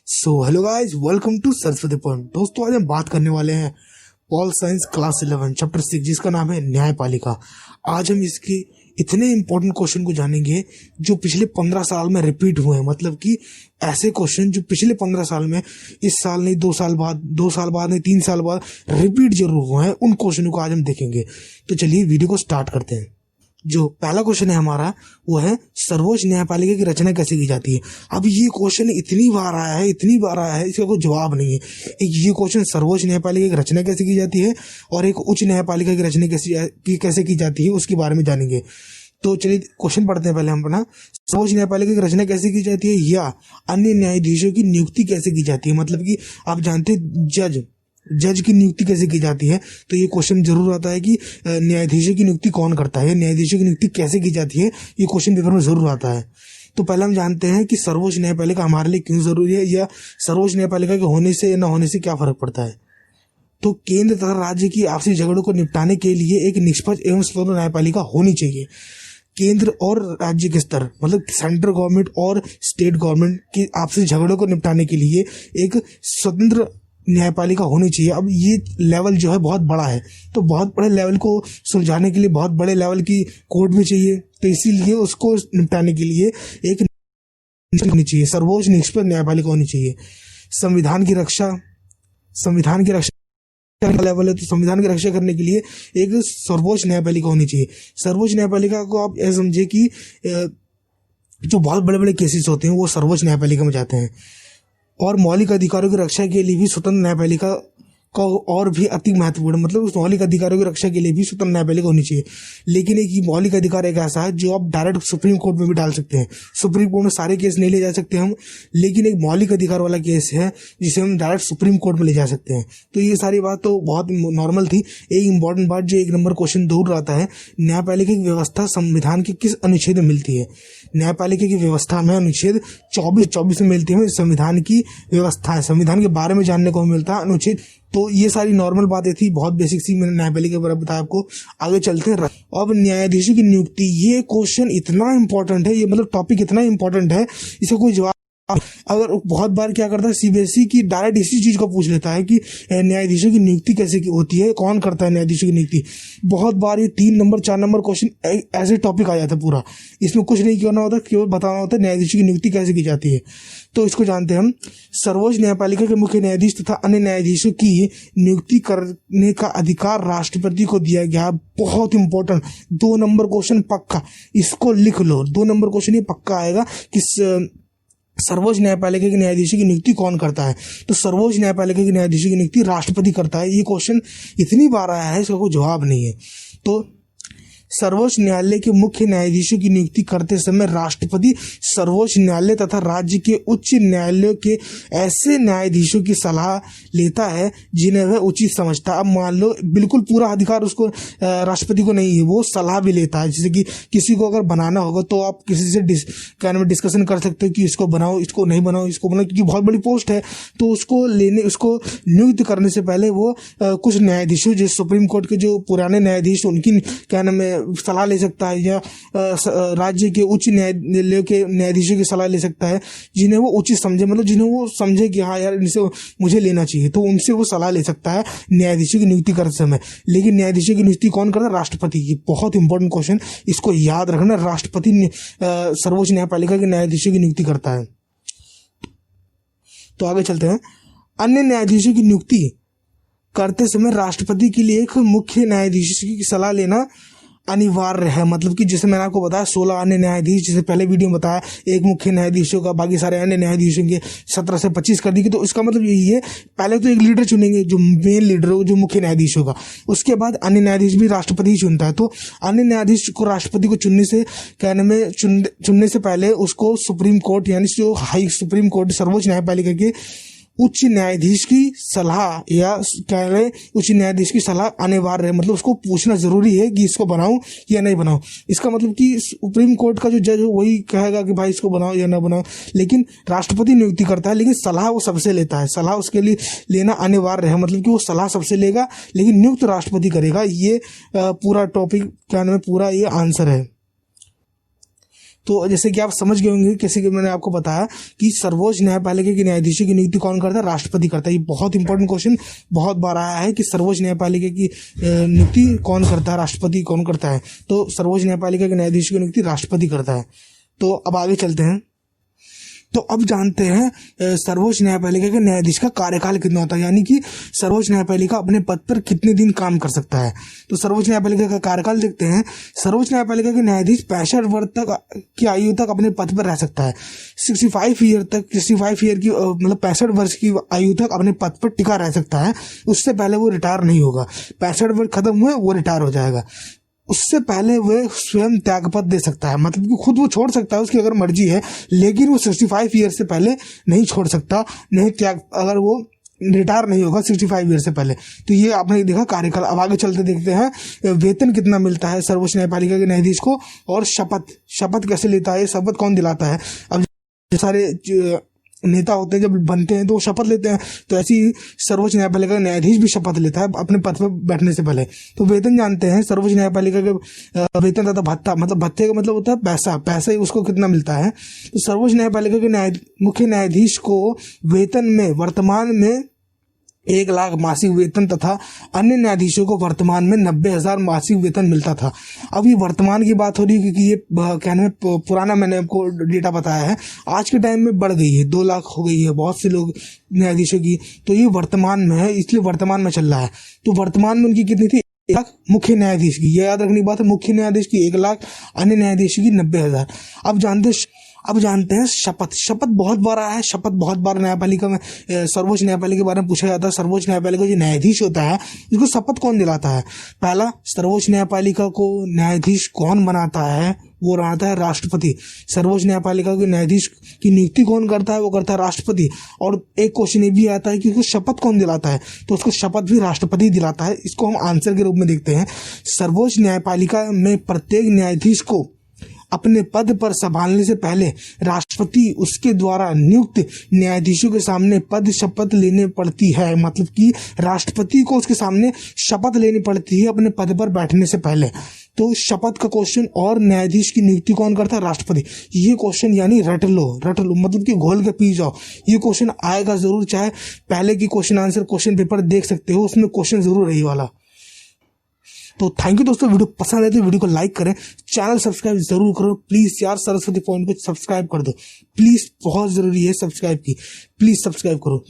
Hello guys, welcome to Saraswati point. दोस्तों, आज हम बात करने वाले हैं पॉल साइंस क्लास 11 चैप्टर 6, जिसका नाम है न्यायपालिका। आज हम इसके इतने इंपॉर्टेंट क्वेश्चन को जानेंगे जो पिछले 15 साल में रिपीट हुए हैं। मतलब कि ऐसे क्वेश्चन जो पिछले 15 साल में, इस साल नहीं 2 साल बाद नहीं 3 साल बाद रिपीट जरूर हुए हैं, उन क्वेश्चनों को आज हम देखेंगे। तो चलिए वीडियो को स्टार्ट करते हैं। जो पहला क्वेश्चन है हमारा, वो है सर्वोच्च न्यायपालिका की रचना कैसे की जाती है। अब ये क्वेश्चन इतनी बार आया है, इसका कोई जवाब नहीं है। एक ये क्वेश्चन सर्वोच्च न्यायपालिका की रचना कैसे की जाती है और एक उच्च न्यायपालिका की रचना कैसे की जाती है, उसके बारे में जानेंगे। तो चलिए क्वेश्चन पढ़ते हैं पहले हम अपना। सर्वोच्च न्यायपालिका की रचना कैसे की जाती है या अन्य न्यायाधीशों की नियुक्ति कैसे की जाती है। मतलब कि आप जानते हैं जज की नियुक्ति कैसे की जाती है, तो ये क्वेश्चन जरूर आता है कि न्यायाधीशों की नियुक्ति कौन करता है, न्यायाधीशों की नियुक्ति कैसे की जाती है, ये क्वेश्चन पेपर में जरूर आता है। तो पहले हम जानते हैं कि सर्वोच्च न्यायपालिका हमारे लिए क्यों जरूरी है या सर्वोच्च न्यायपालिका के होने से न होने से क्या फर्क पड़ता है। तो केंद्र तथा राज्य की आपसी झगड़ों को निपटाने के लिए एक निष्पक्ष एवं स्वतंत्र न्यायपालिका होनी चाहिए। केंद्र और राज्य के स्तर, मतलब सेंट्रल गवर्नमेंट और स्टेट गवर्नमेंट की आपसी झगड़ों को निपटाने के लिए एक स्वतंत्र न्यायपालिका होनी चाहिए। अब ये लेवल जो है बहुत बड़ा है, तो बहुत बड़े लेवल को सुलझाने के लिए बहुत बड़े लेवल की कोर्ट भी चाहिए, तो इसीलिए उसको निपटाने के लिए एक होनी चाहिए, सर्वोच्च निष्पक्ष न्यायपालिका होनी चाहिए। संविधान की रक्षा लेवल है, तो संविधान की रक्षा करने के लिए एक सर्वोच्च न्यायपालिका होनी चाहिए। सर्वोच्च न्यायपालिका को आप ऐसे समझे कि जो बहुत बड़े बड़े केसेस होते हैं वो सर्वोच्च न्यायपालिका में जाते हैं। और मौलिक अधिकारों की रक्षा के लिए भी स्वतंत्र न्यायपालिका का और भी अति महत्वपूर्ण, मतलब उस मौलिक अधिकारों की रक्षा के लिए भी स्वतंत्र न्यायपालिका होनी चाहिए। लेकिन एक मौलिक अधिकार एक ऐसा है जो आप डायरेक्ट सुप्रीम कोर्ट में भी डाल सकते हैं। सुप्रीम कोर्ट में सारे केस नहीं ले जा सकते हम, लेकिन एक मौलिक अधिकार वाला केस है जिसे हम डायरेक्ट सुप्रीम कोर्ट में ले जा सकते हैं। तो ये सारी बात तो बहुत नॉर्मल थी। एक इंपॉर्टेंट बात जो 1 नंबर क्वेश्चन दूर आता है, न्यायपालिका की व्यवस्था संविधान के किस अनुच्छेद में मिलती है। न्यायपालिका की व्यवस्था में अनुच्छेद 24 में मिलती है। संविधान की व्यवस्था है, संविधान के बारे में जानने को मिलता है अनुच्छेद। तो ये सारी नॉर्मल बातें थी, बहुत बेसिक सी, मैंने न्यायपालिका के बारे में बताया आपको। आगे चलते हैं। अब न्यायाधीशों की नियुक्ति, ये क्वेश्चन इतना इंपॉर्टेंट है, ये मतलब टॉपिक इतना इंपॉर्टेंट है, इसका कोई जवाब अगर बहुत बार क्या करता है सीबीएसई की, डायरेक्ट इसी चीज को पूछ लेता है कि न्यायाधीशों की नियुक्ति कैसे होती है, कौन करता है न्यायाधीशों की नियुक्ति। बहुत बार ये 3 नंबर 4 नंबर क्वेश्चन ऐसे टॉपिक आ जाता है पूरा। इसमें कुछ नहीं करना होता, केवल बताना होता है न्यायाधीशों की नियुक्ति कैसे की जाती है। तो इसको जानते हैं हम। सर्वोच्च न्यायपालिका के मुख्य न्यायाधीश तथा अन्य न्यायाधीशों की नियुक्ति करने का अधिकार राष्ट्रपति को दिया गया। बहुत इंपॉर्टेंट 2 नंबर क्वेश्चन पक्का, इसको लिख लो। 2 नंबर क्वेश्चन ये पक्का आएगा कि सर्वोच्च न्यायपालिका के न्यायाधीशों की नियुक्ति कौन करता है। तो सर्वोच्च न्यायपालिका के न्यायाधीशों की नियुक्ति राष्ट्रपति करता है। ये क्वेश्चन इतनी बार आया है, इसका कोई जवाब नहीं है। तो सर्वोच्च न्यायालय के मुख्य न्यायाधीशों की नियुक्ति करते समय राष्ट्रपति सर्वोच्च न्यायालय तथा राज्य के उच्च न्यायालयों के ऐसे न्यायाधीशों की सलाह लेता है जिन्हें वह उचित समझता है। अब मान लो बिल्कुल पूरा अधिकार उसको राष्ट्रपति को नहीं है, वो सलाह भी लेता है। जैसे कि किसी को अगर बनाना होगा तो आप किसी से डिस्कशन कर सकते हो कि इसको बनाओ, इसको नहीं बनाओ, इसको बनाओ, क्योंकि बहुत बड़ी पोस्ट है। तो उसको नियुक्त करने से पहले वो कुछ न्यायाधीशों, जो सुप्रीम कोर्ट के जो पुराने न्यायाधीश, उनकी क्या नाम है सलाह ले सकता है, या राज्य के उच्च न्यायालय के न्यायाधीशों की सलाह ले सकता है जिन्हें वो उचित समझे, मतलब जिन्हें वो समझे कि हाँ यार इनसे मुझे लेना चाहिए, तो उनसे वो सलाह ले सकता है न्यायाधीशों की नियुक्ति करते समय। लेकिन न्यायाधीशों की नियुक्ति कौन करता है? राष्ट्रपति। ये बहुत इंपॉर्टेंट क्वेश्चन, इसको याद रखना। राष्ट्रपति सर्वोच्च न्यायपालिका के न्यायाधीशों की नियुक्ति करता है। तो आगे चलते हैं। अन्य न्यायाधीशों की नियुक्ति करते समय राष्ट्रपति के लिए एक मुख्य न्यायाधीश की सलाह लेना अनिवार्य है। मतलब कि जैसे मैंने आपको बताया 16 अन्य न्यायाधीश, जैसे पहले वीडियो में बताया, एक मुख्य न्यायाधीशों का, बाकी सारे अन्य न्यायाधीशों के 17 से 25 कर दी। तो इसका मतलब यही है, पहले तो एक लीडर चुनेंगे जो मेन लीडर हो, जो मुख्य न्यायाधीश होगा, उसके बाद अन्य न्यायाधीश भी राष्ट्रपति ही चुनता है। तो अन्य न्यायाधीश को राष्ट्रपति को चुनने से पहले उसको सुप्रीम कोर्ट, यानी जो हाई सुप्रीम कोर्ट, सर्वोच्च न्यायपालिका के उच्च न्यायाधीश की सलाह या कह रहे उच्च न्यायाधीश की सलाह अनिवार्य है। मतलब उसको पूछना जरूरी है कि इसको बनाऊं या नहीं बनाऊं। इसका मतलब कि सुप्रीम कोर्ट का जो जज हो वही कहेगा कि भाई इसको बनाओ या ना बनाओ, लेकिन राष्ट्रपति नियुक्ति करता है, लेकिन सलाह वो सबसे लेता है। सलाह उसके लिए लेना अनिवार्य है, मतलब कि वो सलाह सबसे लेगा, लेकिन नियुक्त राष्ट्रपति करेगा। ये पूरा टॉपिक क्या नाम है, पूरा ये आंसर है। तो जैसे कि आप समझ गए होंगे, कैसे कि मैंने आपको बताया कि सर्वोच्च न्यायपालिका के न्यायाधीशों की नियुक्ति कौन करता है? राष्ट्रपति करता है। ये बहुत इंपॉर्टेंट क्वेश्चन बहुत बार आया है कि सर्वोच्च न्यायपालिका की नियुक्ति कौन करता है, राष्ट्रपति कौन करता है? तो सर्वोच्च न्यायपालिका के न्यायाधीशों की नियुक्ति राष्ट्रपति करता है। तो अब आगे चलते हैं। तो अब जानते हैं सर्वोच्च न्यायपालिका के न्यायाधीश का कार्यकाल कितना होता है, यानी कि सर्वोच्च न्यायपालिका अपने पद पर कितने दिन काम कर सकता है। तो सर्वोच्च न्यायपालिका का कार्यकाल देखते हैं। सर्वोच्च न्यायपालिका के न्यायाधीश 65 वर्ष तक की आयु तक अपने पद पर रह सकता है। 65 ईयर की मतलब 65 वर्ष की आयु तक अपने पद पर टिका रह सकता है। उससे पहले वो रिटायर नहीं होगा। 65 वर्ष खत्म हुए वो रिटायर हो जाएगा। उससे पहले वह स्वयं त्यागपत्र दे सकता है, मतलब कि खुद वो छोड़ सकता है, उसकी अगर मर्जी है, लेकिन वो 65 ईयर से पहले नहीं छोड़ सकता, नहीं त्याग, अगर वो रिटायर नहीं होगा 65 ईयर से पहले। तो ये आपने देखा कार्यकाल। अब आगे चलते देखते हैं वेतन कितना मिलता है सर्वोच्च न्यायपालिका के न्यायाधीश को, और शपथ कैसे लेता है, शपथ कौन दिलाता है। अब सारे नेता होते हैं जब बनते हैं तो वो शपथ लेते हैं, तो ऐसी सर्वोच्च न्यायपालिका का न्यायाधीश भी शपथ लेता है अपने पद पर बैठने से पहले। तो वेतन जानते हैं सर्वोच्च न्यायपालिका के वेतन तथा भत्ता, मतलब भत्ते का मतलब होता है पैसा ही उसको कितना मिलता है। तो सर्वोच्च न्यायपालिका के मुख्य न्यायाधीश को वेतन में वर्तमान में 1 लाख मासिक वेतन तथा अन्य न्यायाधीशों को वर्तमान में 90,000 मासिक वेतन मिलता था। अब ये वर्तमान की बात हो रही है क्योंकि ये कहने में पुराना मैंने आपको डेटा बताया है, आज के टाइम में बढ़ गई है, 2 लाख हो गई है बहुत से लोग न्यायाधीशों की। तो ये वर्तमान में है, इसलिए वर्तमान में चल रहा है। तो वर्तमान में उनकी कितनी थी? 1 लाख मुख्य न्यायाधीश की, ये याद रखने की बात है, मुख्य न्यायाधीश की 1 लाख, अन्य न्यायाधीशों की 90,000। अब जानते हैं शपथ बहुत बार आया है। शपथ बहुत बार न्यायपालिका में सर्वोच्च न्यायपालिका के बारे में पूछा जाता है। सर्वोच्च न्यायपालिका जो न्यायाधीश होता है उसको शपथ कौन दिलाता है? पहला, सर्वोच्च न्यायपालिका को न्यायाधीश कौन बनाता है? वो बनाता है राष्ट्रपति। सर्वोच्च न्यायपालिका के न्यायाधीश की नियुक्ति कौन करता है? वो करता है राष्ट्रपति। और एक क्वेश्चन ये भी आता है कि उसको शपथ कौन दिलाता है? तो उसको शपथ भी राष्ट्रपति दिलाता है। इसको हम आंसर के रूप में देखते हैं। सर्वोच्च न्यायपालिका में प्रत्येक न्यायाधीश को अपने पद पर संभालने से पहले राष्ट्रपति उसके द्वारा नियुक्त न्यायाधीशों के सामने पद शपथ लेने पड़ती है, मतलब कि राष्ट्रपति को उसके सामने शपथ लेनी पड़ती है अपने पद पर बैठने से पहले। तो शपथ का क्वेश्चन और न्यायाधीश की नियुक्ति कौन करता है? राष्ट्रपति। ये क्वेश्चन यानी रट लो मतलब कि घोल के पी जाओ, ये क्वेश्चन आएगा जरूर, चाहे पहले की क्वेश्चन पेपर देख सकते हो, उसमें क्वेश्चन जरूर रही वाला। तो थैंक यू दोस्तों, वीडियो पसंद आए तो वीडियो को लाइक करें, चैनल सब्सक्राइब जरूर करो प्लीज यार, सरस्वती पॉइंट को सब्सक्राइब कर दो प्लीज, बहुत जरूरी है सब्सक्राइब की, प्लीज सब्सक्राइब करो।